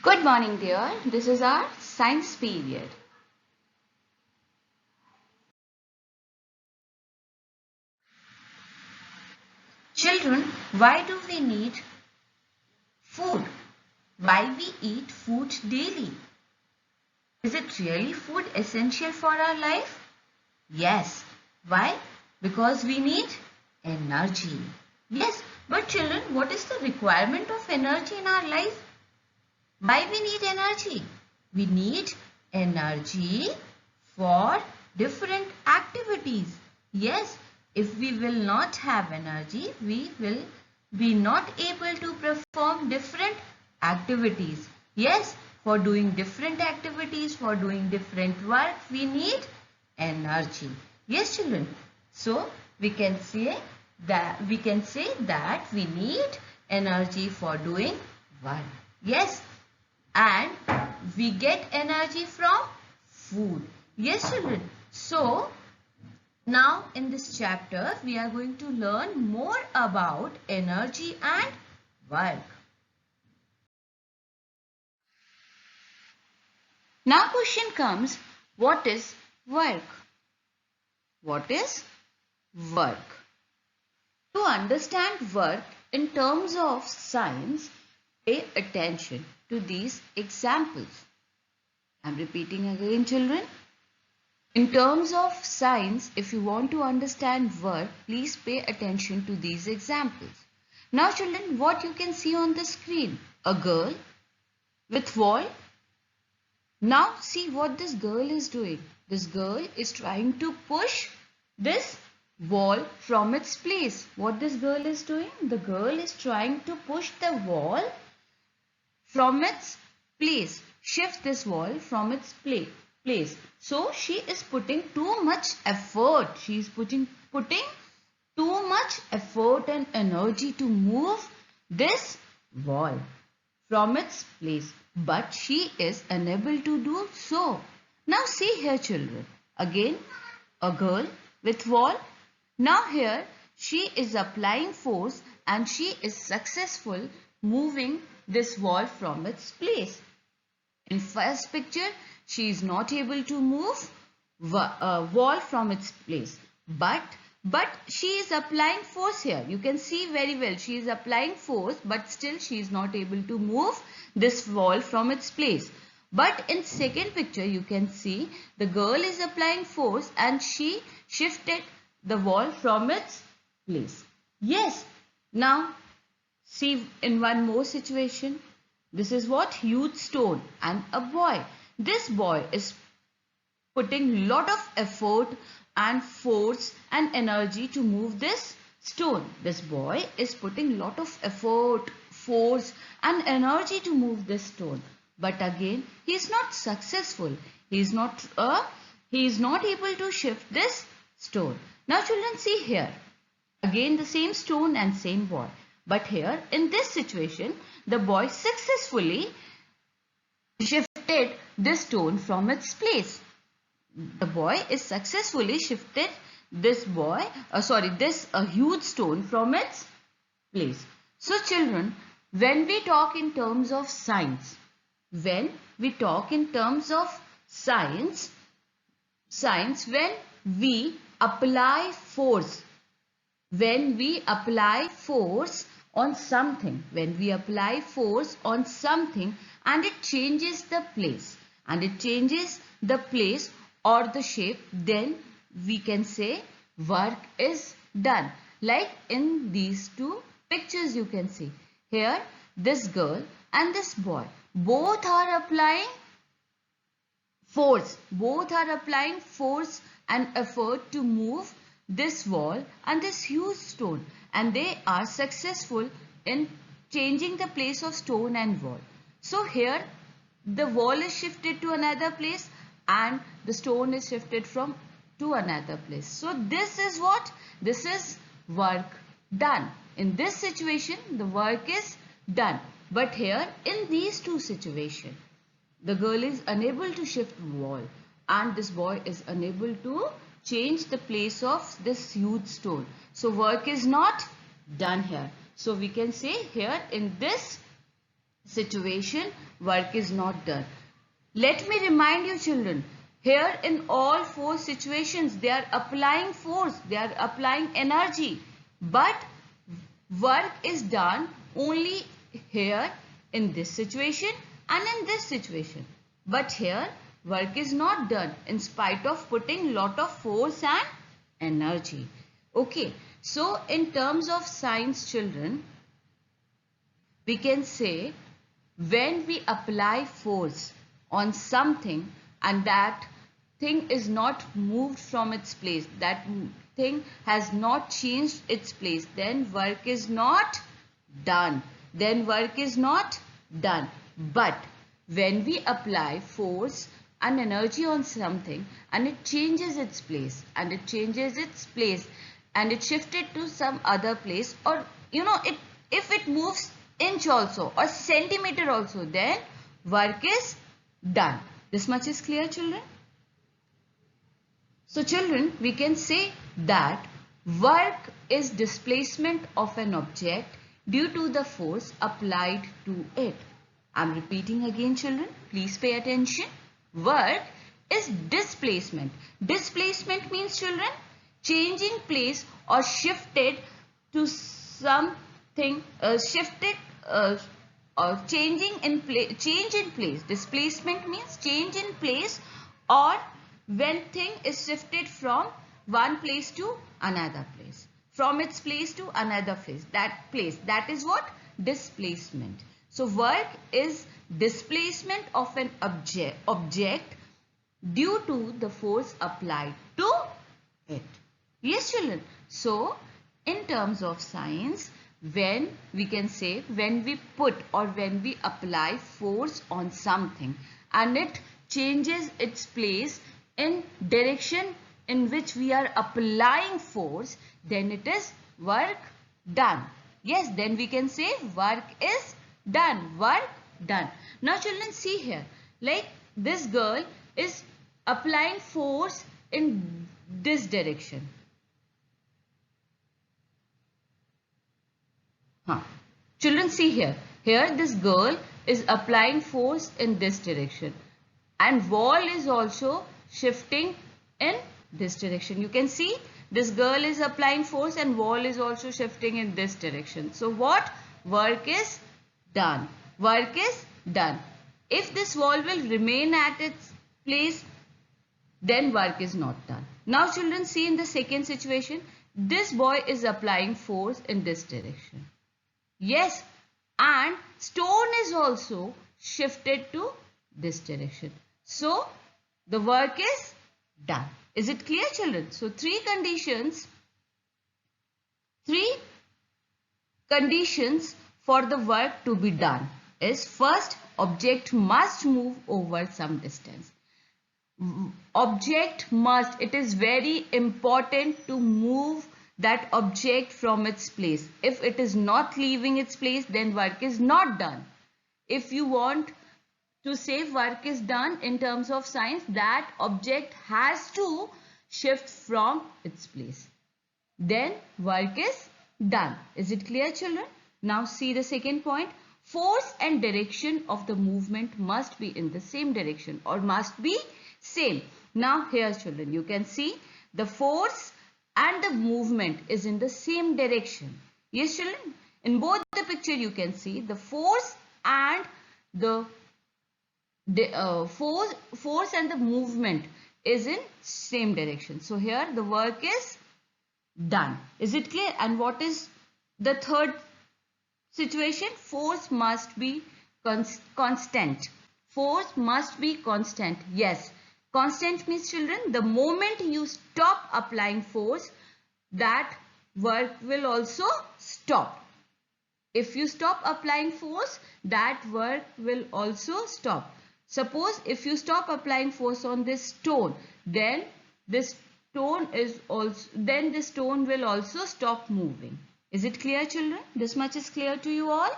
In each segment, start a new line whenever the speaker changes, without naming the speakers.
Good morning, dear. This is our science period. Children, why do we need food? Why we eat food daily? Is it really food essential for our life? Yes. Why? Because we need energy. Yes, but children, what is the requirement of energy in our life? Why we need energy? We need energy for different activities. Yes, if we will not have energy, we will be not able to perform different activities. Yes, for doing different activities, for doing different work, we need energy. Yes, children. So we can say that we need energy for doing work. Yes, and we get energy from food. Yes, children. So now in this chapter we are going to learn more about energy and work. Now question comes, what is work? What is work? To understand work in terms of science, pay attention to these examples. I am repeating again, children. In terms of science, if you want to understand work, please pay attention to these examples. Now children, what you can see on the screen? A girl with wall. Now see what this girl is doing. This girl is trying to push this wall from its place. What this girl is doing? The girl is trying to push the wall from its place. Shift this wall from its place. So she is putting too much effort. She is putting too much effort and energy to move this wall from its place. But she is unable to do so. Now see here, children. Again, a girl with wall. Now here she is applying force and she is successful moving this wall from its place. In first picture, she is not able to move wall from its place. But she is applying force here. You can see very well. She is applying force, but still she is not able to move this wall from its place. But in second picture, you can see the girl is applying force and she shifted the wall from its place. Yes. Now, see in one more situation. This is what? Huge stone and a boy. This boy is putting lot of effort and force and energy to move this stone. This boy is putting lot of effort, force and energy to move this stone. But again, he is not successful. He is not able to shift this stone. Now children, see here. Again the same stone and same boy. But here in this situation, the boy successfully shifted this stone from its place. The boy is successfully shifted this huge stone from its place. So children, when we talk in terms of science, when we apply force, when we apply force on something, and it changes the place or the shape, then we can say work is done. Like in these two pictures you can see. Here this girl and this boy, both are applying force and effort to move this wall and this huge stone, and they are successful in changing the place of stone and wall. So here the wall is shifted to another place and the stone is shifted to another place. So this is what? This is work done. In this situation the work is done. But here in these two situations, the girl is unable to shift wall and this boy is unable to change the place of this huge stone. So work is not done here. So we can say here in this situation, work is not done. Let me remind you children, here in all four situations they are applying force, they are applying energy, but work is done only here in this situation and in this situation. But here work is not done in spite of putting lot of force and energy. Okay, so in terms of science children, we can say when we apply force on something and that thing is not moved from its place, that thing has not changed its place, then work is not done. Then work is not done. But when we apply force and energy on something and it changes its place and it changes its place and it shifted to some other place, or if it moves inch also or centimeter also, then work is done. This much is clear children? So children, we can say that work is displacement of an object due to the force applied to it. I am repeating again children, please pay attention. Work is displacement. Displacement means children, changing place or shifted to something, change in place. Displacement means change in place, or when thing is shifted from one place to another place, from its place to another place, that is what? Displacement. So work is displacement of an object due to the force applied to it. Yes children. So in terms of science, when we can say when we put or when we apply force on something and it changes its place in direction in which we are applying force, then it is work done. Yes, then we can say work is done. Work done. Now children, see here, like this girl is applying force in this direction. Children, see here. Here this girl is applying force in this direction and wall is also shifting in this direction. You can see this girl is applying force and wall is also shifting in this direction. So what? Work is done. Work is done. If this wall will remain at its place, then work is not done. Now children, see in the second situation, this boy is applying force in this direction. Yes, and stone is also shifted to this direction. So the work is done. Is it clear children? So three conditions for the work to be done is: first, object must move over some distance. Object must, it is very important to move that object from its place. If it is not leaving its place, then work is not done. If you want to say work is done in terms of science, that object has to shift from its place, then work is done. Is it clear children? Now see the second point. Force and direction of the movement must be in the same direction or must be same. Now here children, you can see the force and the movement is in the same direction. Yes children, in both the picture you can see the force and the force and the movement is in same direction. So here the work is done. Is it clear? And what is the third situation? Force must be constant. Force must be constant. Yes. Constant means children, the moment you stop applying force, that work will also stop. If you stop applying force, that work will also stop. Suppose if you stop applying force on this stone, then this stone will also stop moving. Is it clear children? This much is clear to you all?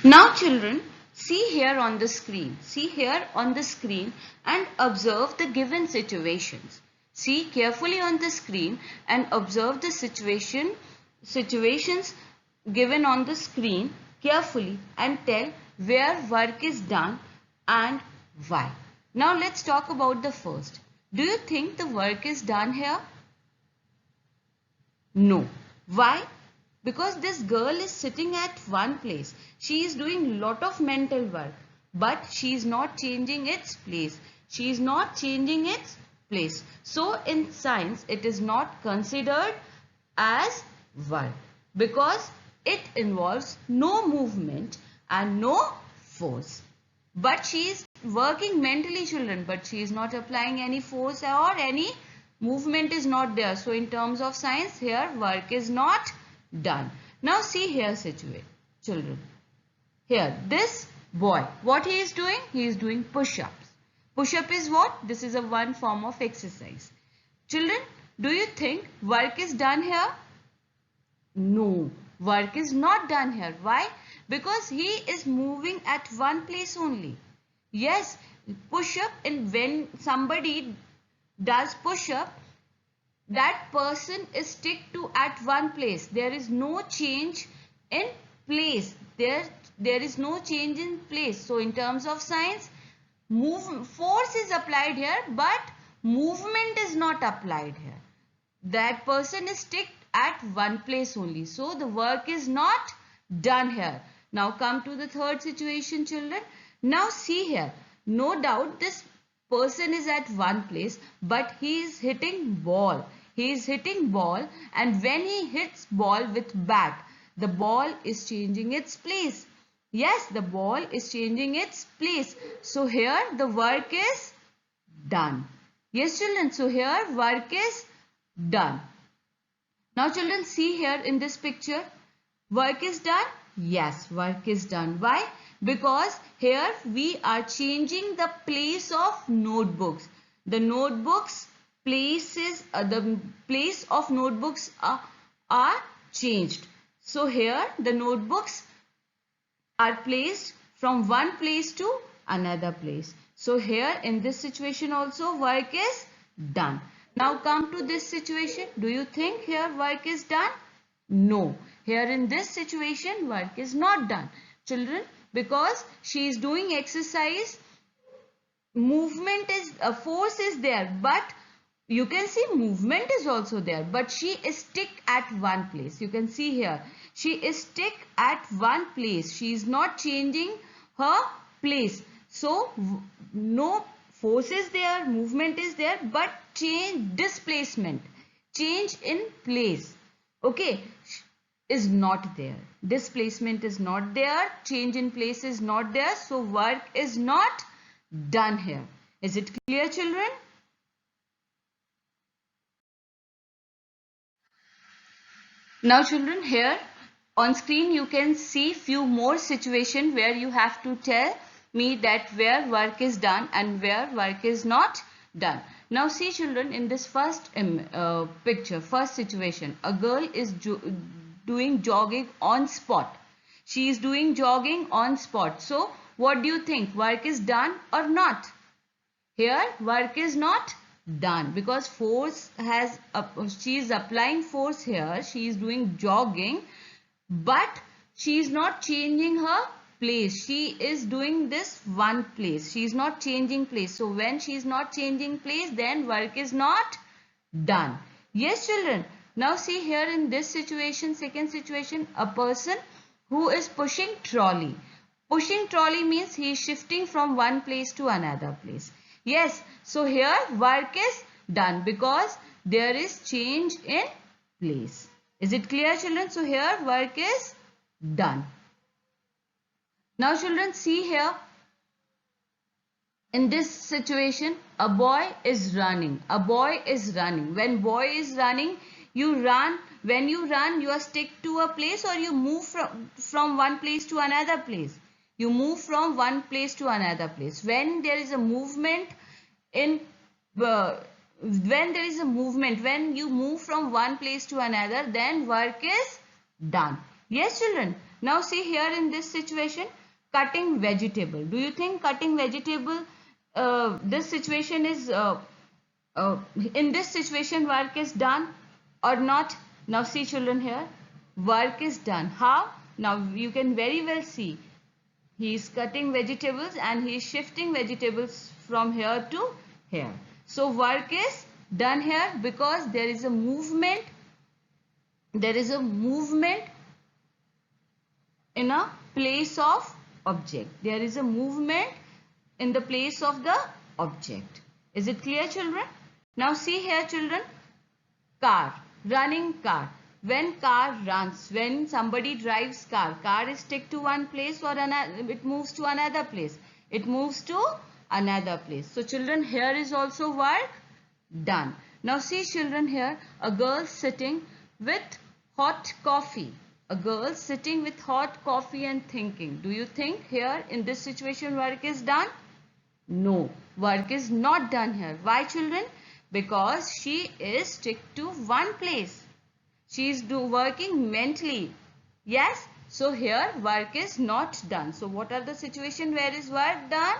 Now children, see here on the screen. See here on the screen and observe the given situations. See carefully on the screen and observe the situations given on the screen carefully and tell where work is done and why. Now let's talk about the first. Do you think the work is done here? No. Why? Because this girl is sitting at one place. She is doing lot of mental work, but she is not changing its place. She is not changing its place. So in science, it is not considered as work because it involves no movement and no force. But she is working mentally, children, but she is not applying any force or any movement is not there. So in terms of science, here work is not done. Now see here, children. Here, this boy, what he is doing? He is doing push-ups. Push-up is what? This is a one form of exercise. Children, do you think work is done here? No, work is not done here. Why? Because he is moving at one place only. Yes, push-up, and when somebody does push-up, that person is stick to at one place. There is no change in place. There is no change in place. So in terms of science, force is applied here, but movement is not applied here. That person is stick at one place only. So the work is not done here. Now come to the third situation, children. Now see here. No doubt this person is at one place, but he is hitting ball. He is hitting ball, and when he hits ball with bat, the ball is changing its place. Yes, the ball is changing its place. So here the work is done. Yes, children. So here work is done. Now children, see here in this picture. Work is done? Yes, work is done. Why? Because here we are changing the place of notebooks. The notebooks places, the place of notebooks are changed. So here the notebooks are placed from one place to another place. So here in this situation also work is done. Now come to this situation. Do you think here work is done? No. Here in this situation work is not done. Children, because she is doing exercise, movement is, force is there, but you can see movement is also there, but she is stick at one place. You can see here, she is stick at one place. She is not changing her place. So no force is there, movement is there, but change, displacement, change in place, okay, is not there. Displacement is not there, change in place is not there. So work is not done here. Is it clear, children? Now children, here on screen you can see few more situations where you have to tell me that where work is done and where work is not done. Now see children, in this first picture, first situation, a girl is doing jogging on spot. She is doing jogging on spot. So what do you think? Work is done or not? Here work is not done because force has, she is applying force here. She is doing jogging, but she is not changing her place. She is doing this one place. She is not changing place. So when she is not changing place, then work is not done. Yes, children. Now see here in this situation, second situation, a person who is pushing trolley. Pushing trolley means he is shifting from one place to another place. Yes, so here work is done because there is change in place. Is it clear, children? So here work is done. Now children, see here. In this situation, a boy is running. A boy is running. When boy is running, you run. When you run, you are stick to a place or you move from one place to another place. You move from one place to another place. When there is a movement in, when you move from one place to another, then work is done. Yes, children. Now see here in this situation, cutting vegetable. Do you think cutting vegetable, this situation is In this situation, work is done or not? Now see children here, work is done. How? Now you can very well see. He is cutting vegetables and he is shifting vegetables from here to here. So work is done here because there is a movement. There is a movement in a place of object. There is a movement in the place of the object. Is it clear, children? Now see here, children. Car, running car. When car runs, when somebody drives car is stick to one place or another, it moves to another place. It moves to another place. So children, here is also work done. Now see children here, a girl sitting with hot coffee. A girl sitting with hot coffee and thinking. Do you think here in this situation work is done? No, work is not done here. Why children? Because she is stick to one place. She is working mentally. Yes, so here work is not done. So what are the situation where is work done?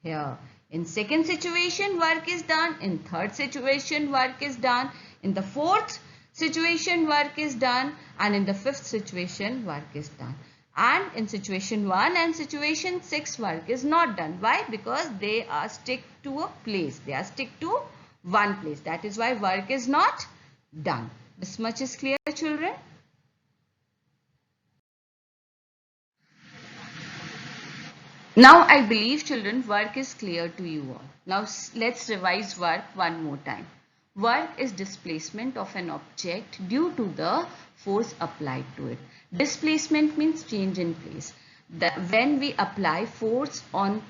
Here. In second situation work is done. In third situation work is done. In the fourth situation work is done. And in the fifth situation work is done. And in situation 1 and situation 6 work is not done. Why? Because they are stick to a place. They are stick to one place. That is why work is not done. This much is clear, children? Now I believe children work is clear to you all. Now let's revise work one more time. Work is displacement of an object due to the force applied to it. Displacement means change in place. When we apply force on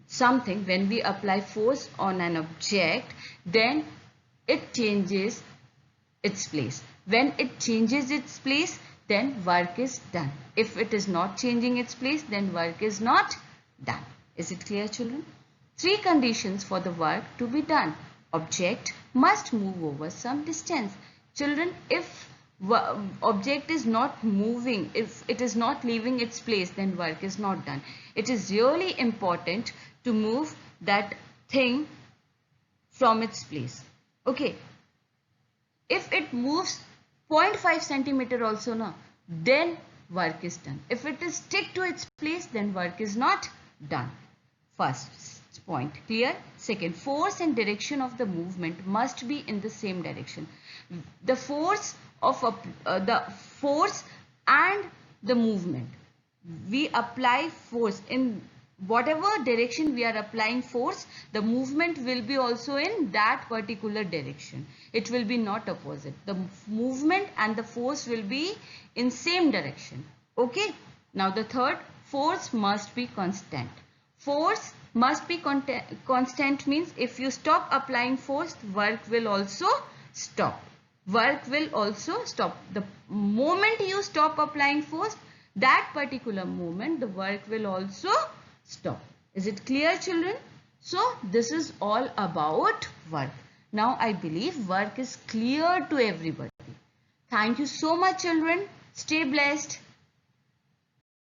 something, when we apply force on an object, then it changes its place. When it changes its place, then work is done. If it is not changing its place, then work is not done. Is it clear, children? 3 conditions for the work to be done. Object must move over some distance. Children, if object is not moving, if it is not leaving its place, then work is not done. It is really important to move that thing from its place. Okay. If it moves 0.5 centimeter also, then work is done. If it is stick to its place, then work is not done. First point, clear? Second, force and direction of the movement must be in the same direction. The force and the movement. We apply force in whatever direction we are applying force, the movement will be also in that particular direction. It will be not opposite. The movement and the force will be in same direction. Okay. Now the third, force must be constant. Force must be constant means if you stop applying force, work will also stop. Work will also stop. The moment you stop applying force, that particular moment, the work will also stop. Is it clear, children? So this is all about work. Now I believe work is clear to everybody. Thank you so much, children. Stay blessed.